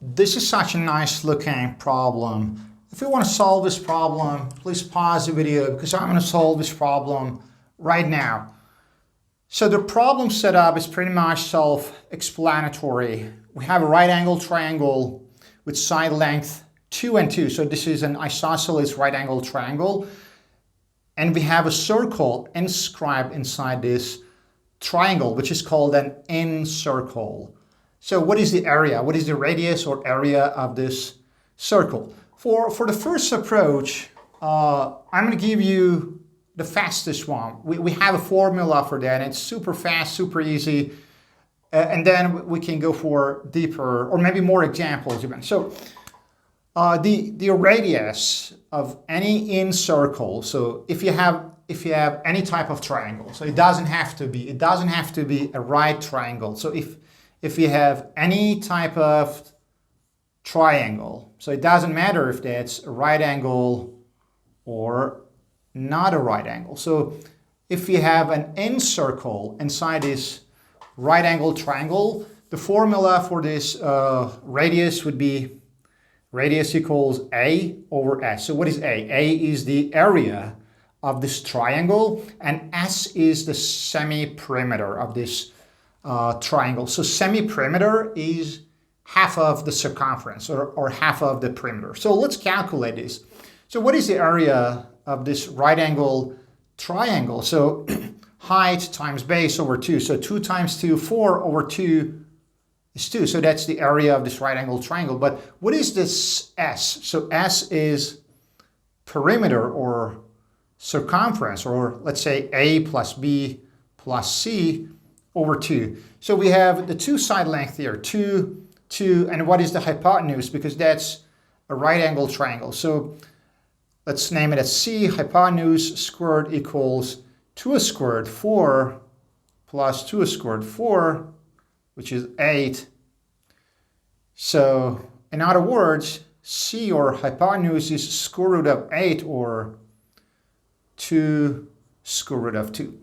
This is such a nice looking problem. If you want to solve this problem, please pause the video because I'm going to solve this problem right now. So the problem setup is pretty much self-explanatory. We have a right angle triangle with side length 2 and 2. So this is an isosceles right angle triangle. And we have a circle inscribed inside this triangle, which is called an incircle. So what is the area? What is the radius or area of this circle? For the first approach, I'm going to give you the fastest one. We have a formula for that, and it's super fast, super easy. And then we can go for deeper or maybe more examples even. So the radius of any incircle, so if you have any type of triangle, so it doesn't have to be a right triangle. So if you have any type of triangle, so it doesn't matter if that's a right angle or not a right angle. So if you have an incircle inside this right angle triangle, the formula for this radius would be radius equals A over S. So what is A? A is the area of this triangle, and S is the semi-perimeter of this triangle. So semi-perimeter is half of the circumference or half of the perimeter. So let's calculate this. So what is the area of this right angle triangle? So height times base over 2. So 2 times 2, 4 over 2 is 2. So that's the area of this right angle triangle. But what is this S? So S is perimeter or circumference, or let's say A plus B plus C over 2. So we have the two side length here, 2, 2, and what is the hypotenuse? Because that's a right angle triangle. So let's name it as C. Hypotenuse squared equals 2 squared, 4 plus 2 squared, 4, which is 8. So in other words, C or hypotenuse is square root of 8 or 2 square root of 2.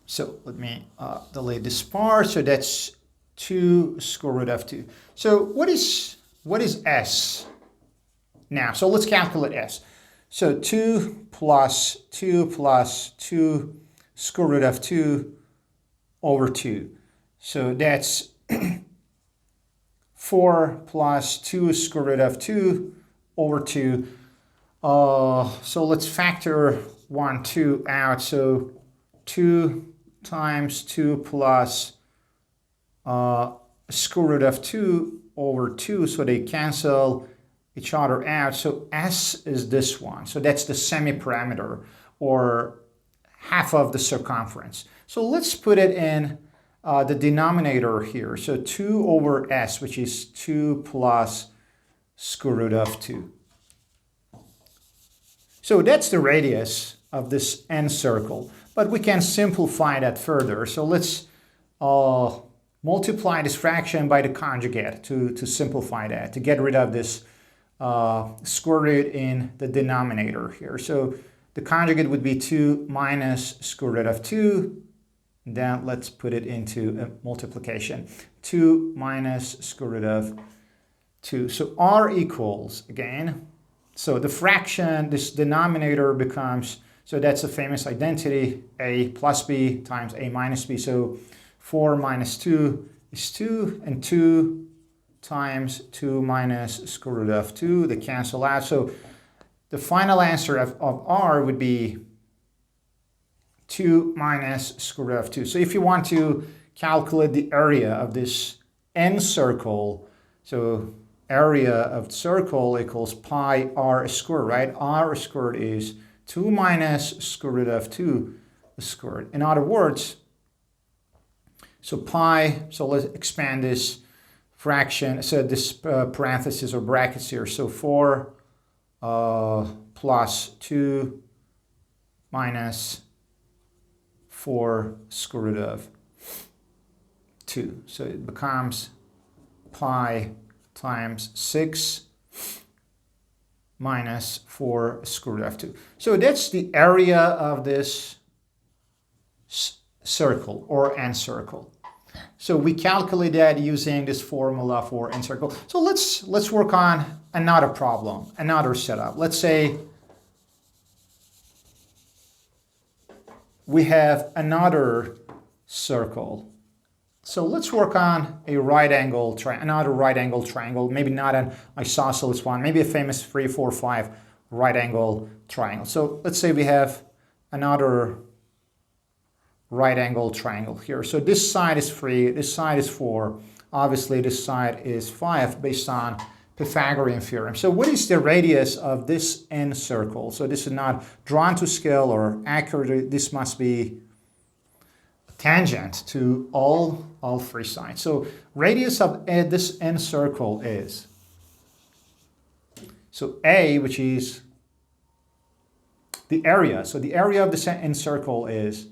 So let me delete this part. So that's 2 square root of 2. So what is S now? So let's calculate S. So 2 plus 2 plus 2 square root of 2 over 2. So that's 4 plus 2 square root of 2 over 2. So let's factor 1, 2 out. So 2 times 2 plus square root of 2 over 2. So they cancel each other out. So S is this one. So that's the semi-perimeter or half of the circumference. So let's put it in the denominator here. So 2 over S, which is 2 plus square root of 2. So that's the radius of this incircle. But we can simplify that further. So let's multiply this fraction by the conjugate to simplify that, to get rid of this square root in the denominator here. So the conjugate would be 2 minus square root of 2. Then let's put it into a multiplication. 2 minus square root of 2. So R equals, again, so the fraction, this denominator becomes, so that's a famous identity, A plus B times A minus B. So 4 minus 2 is 2, and 2 times 2 minus square root of 2, they cancel out. So the final answer of R would be 2 minus square root of 2. So if you want to calculate the area of this incircle, so area of the circle equals pi r squared, right? R squared is 2 minus square root of 2 squared. In other words, so pi, so let's expand this fraction, so this parenthesis or brackets here. So 4 plus 2 minus 4 square root of 2. So it becomes pi times 6 minus 4 square root of 2. So that's the area of this circle or incircle. So we calculate that using this formula for Incircle. So let's work on another problem, another setup. Let's say we have another circle. So let's work on a another right angle triangle, maybe not an isosceles one, maybe a famous 3, 4, 5 right angle triangle. So let's say we have another right angle triangle here. So this side is 3, this side is 4. Obviously this side is 5 based on Pythagorean theorem. So what is the radius of this incircle? So this is not drawn to scale or accurate. This must be tangent to all 3 sides. So radius of this incircle is, so A, which is the area. So the area of this incircle is,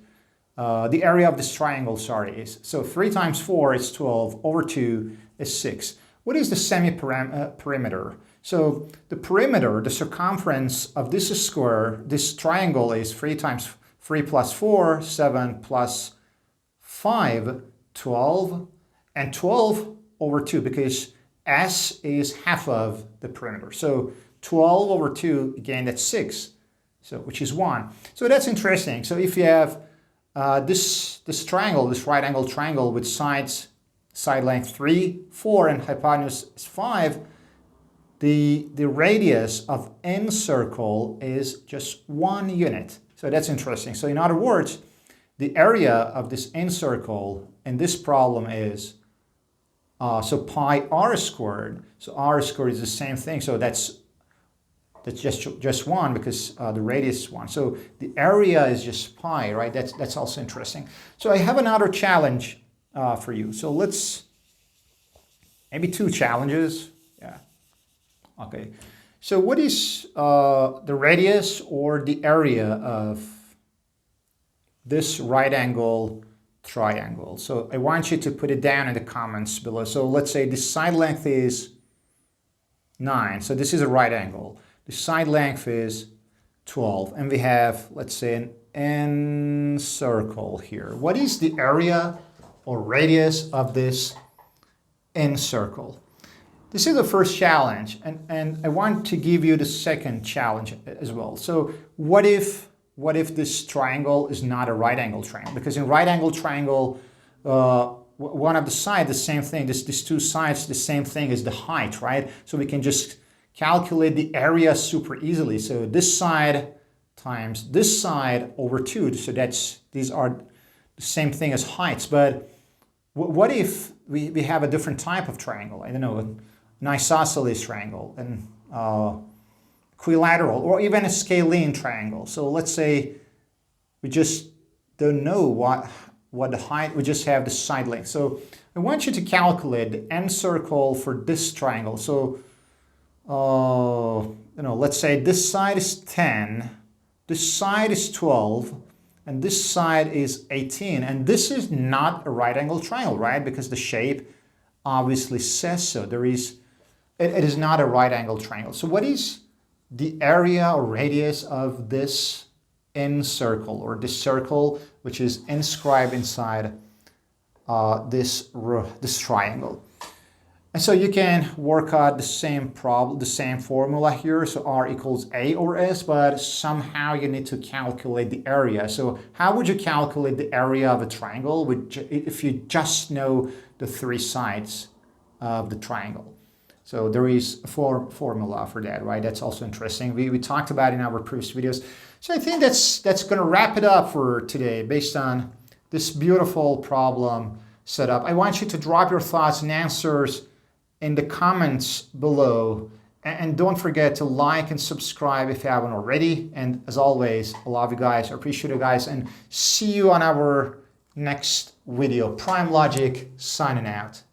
the area of this triangle, sorry, is, so 3 times 4 is 12, over 2 is 6. What is the semi-perimeter? So the perimeter, the circumference of this square, this triangle is 3 times 3 plus 4, 7 plus 5, 12, and 12 over 2, because S is half of the perimeter. So 12 over 2, again, that's 6, so which is 1. So that's interesting. So if you have this triangle, this right angle triangle with side length 3, 4, and hypotenuse is 5, the radius of incircle is just 1 unit. So that's interesting. So in other words, the area of this incircle in this problem is, so pi r squared. So r squared is the same thing. So that's just 1 because the radius is 1. So the area is just pi, right? That's also interesting. So I have another challenge for you. So let's, maybe 2 challenges. Yeah. Okay. So what is the radius or the area of this right angle triangle? So I want you to put it down in the comments below. So let's say the side length is 9. So this is a right angle. The side length is 12. And we have, let's say, an incircle here. What is the area or radius of this incircle? This is the first challenge. And I want to give you the second challenge as well. So what if this triangle is not a right angle triangle? Because in right angle triangle, one of the sides, the same thing, these 2 sides, the same thing is the height, right? So we can just calculate the area super easily. So this side times this side over 2. So these are the same thing as heights. But what if we have a different type of triangle? I don't know, an isosceles triangle, an equilateral, or even a scalene triangle. So let's say we just don't know what the height, we just have the side length. So I want you to calculate the incircle for this triangle. So let's say this side is 10, this side is 12, and this side is 18. And this is not a right angle triangle, right? Because the shape obviously says so. It is not a right angle triangle. So what is the area or radius of this incircle, or this circle which is inscribed inside this triangle? And so you can work out the same problem, the same formula here. So R equals A over S, but somehow you need to calculate the area. So how would you calculate the area of a triangle if you just know the 3 sides of the triangle? So there is a formula for that, right? That's also interesting. We talked about it in our previous videos. So I think that's going to wrap it up for today based on this beautiful problem setup. I want you to drop your thoughts and answers in the comments below. And don't forget to like and subscribe if you haven't already. And as always, I love you guys. I appreciate you guys. And see you on our next video. Prime Logic signing out.